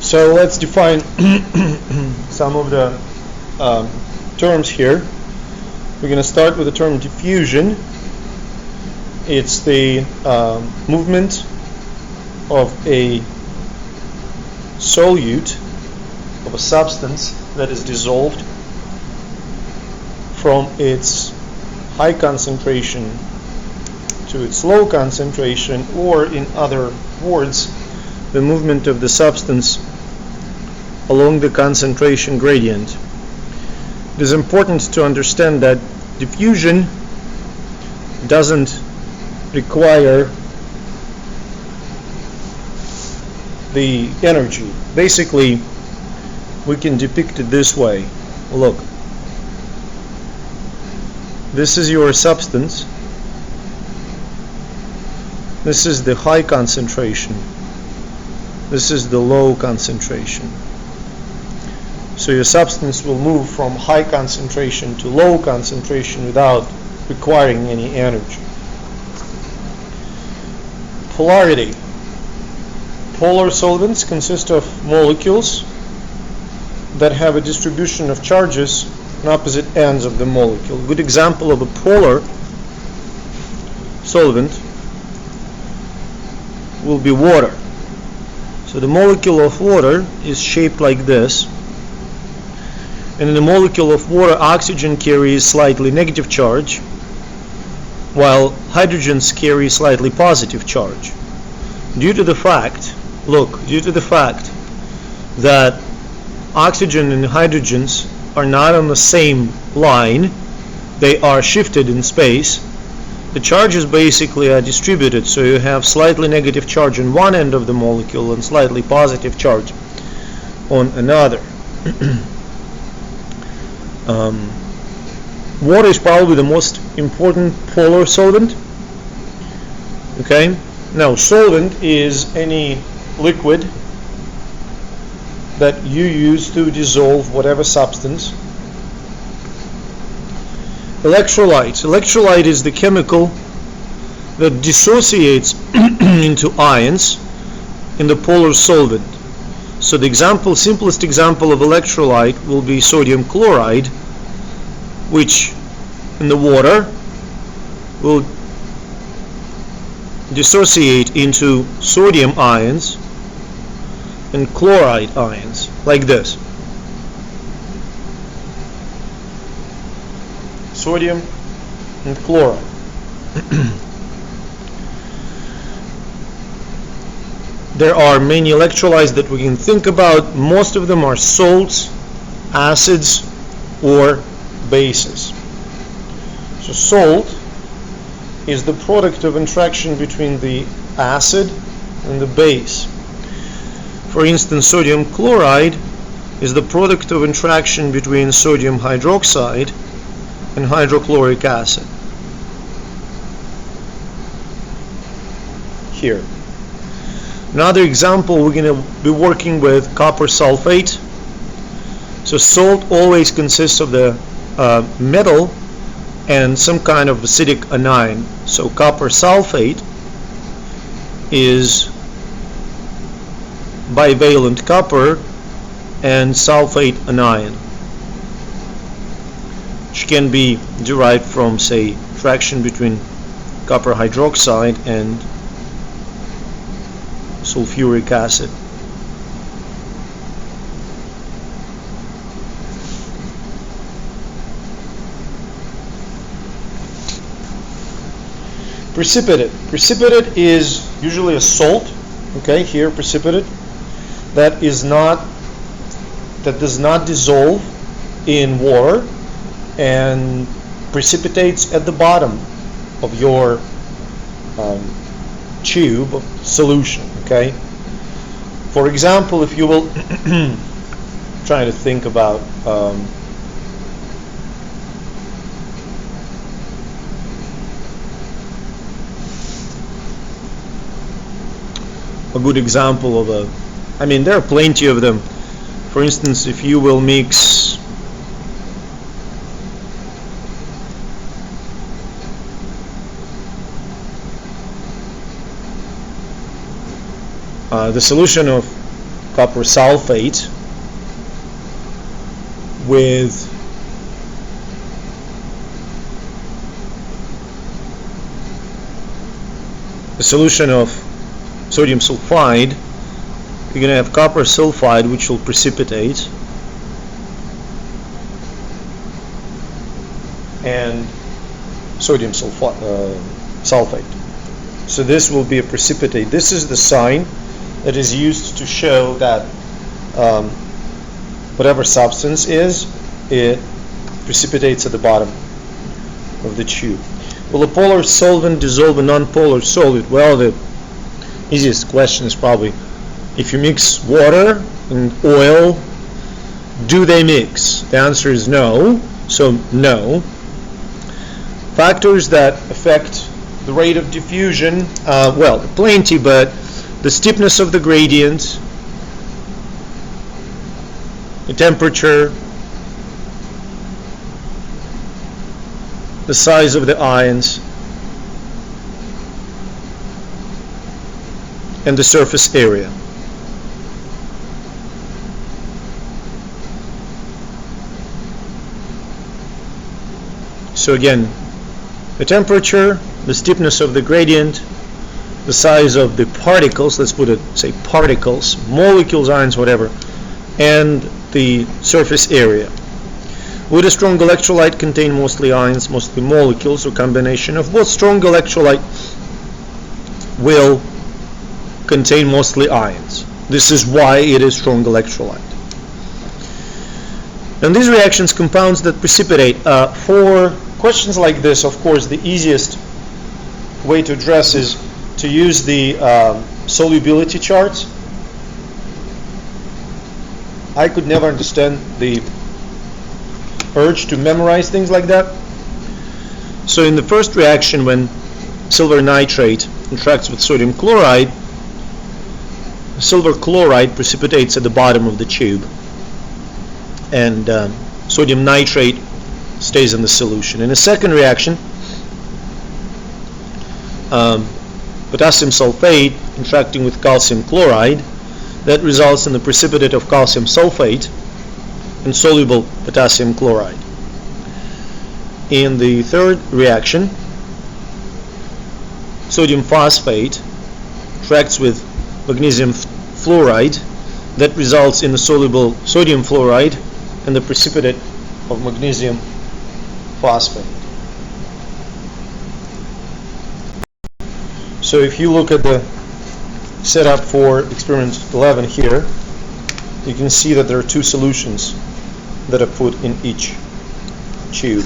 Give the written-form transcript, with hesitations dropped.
So let's define some of the terms here. We're going to start with the term diffusion. It's the movement of a solute, of a substance that is dissolved from its high concentration to its low concentration, or in other words, the movement of the substance along the concentration gradient. It is important to understand that diffusion doesn't require the energy. Basically, we can depict it this way. Look, this is your substance. This is the high concentration. This is the low concentration. So your substance will move from high concentration to low concentration without requiring any energy. Polarity. Polar solvents consist of molecules that have a distribution of charges on opposite ends of the molecule. A good example of a polar solvent will be water. So the molecule of water is shaped like this, and in the molecule of water, oxygen carries slightly negative charge, while hydrogens carry slightly positive charge. Due to the fact that oxygen and hydrogens are not on the same line, they are shifted in space, the charges basically are distributed, so you have slightly negative charge on one end of the molecule and slightly positive charge on another. Water is probably the most important polar solvent. Okay, now solvent is any liquid that you use to dissolve whatever substance. Electrolytes. Electrolyte is the chemical that dissociates into ions in the polar solvent. So the simplest example of electrolyte will be sodium chloride, which in the water will dissociate into sodium ions and chloride ions, like this. Sodium and chloride. There are many electrolytes that we can think about. Most of them are salts, acids, or bases. So salt is the product of interaction between the acid and the base. For instance, sodium chloride is the product of interaction between sodium hydroxide and hydrochloric acid. Here. Another example, we're going to be working with copper sulfate. So salt always consists of the metal and some kind of acidic anion. So copper sulfate is bivalent copper and sulfate anion, which can be derived from, say, reaction between copper hydroxide and sulfuric acid. Precipitate. Precipitate is usually a salt. Okay, here precipitate that does not dissolve in water and precipitates at the bottom of your tube of solution. Okay. For example, if you will trying to think about a good example of there are plenty of them. For instance, if you will mix the solution of copper sulfate with a solution of sodium sulfide, you're going to have copper sulfide, which will precipitate, and sodium sulfate. So this will be a precipitate. This is the sign that is used to show that whatever substance is, it precipitates at the bottom of the tube. Will a polar solvent dissolve a non-polar solid? Well, the easiest question is probably, if you mix water and oil, do they mix? The answer is no, so no. Factors that affect the rate of diffusion, well, plenty, but the steepness of the gradient, the temperature, the size of the ions, and the surface area. So again, the temperature, the steepness of the gradient, the size of the particles, let's put it, say particles, molecules, ions, whatever, and the surface area. Would a strong electrolyte contain mostly ions, mostly molecules, or combination of both? Strong electrolyte will contain mostly ions. This is why it is strong electrolyte. And these reactions, compounds that precipitate. For questions like this, of course, the easiest way to address is to use the solubility charts. I could never understand the urge to memorize things like that. So in the first reaction, when silver nitrate interacts with sodium chloride, silver chloride precipitates at the bottom of the tube, and sodium nitrate stays in the solution. In a second reaction, potassium sulfate interacting with calcium chloride, that results in the precipitate of calcium sulfate and soluble potassium chloride. In the third reaction, sodium phosphate interacts with magnesium fluoride, that results in the soluble sodium fluoride and the precipitate of magnesium phosphate. So if you look at the setup for experiment 11 here, you can see that there are two solutions that are put in each tube.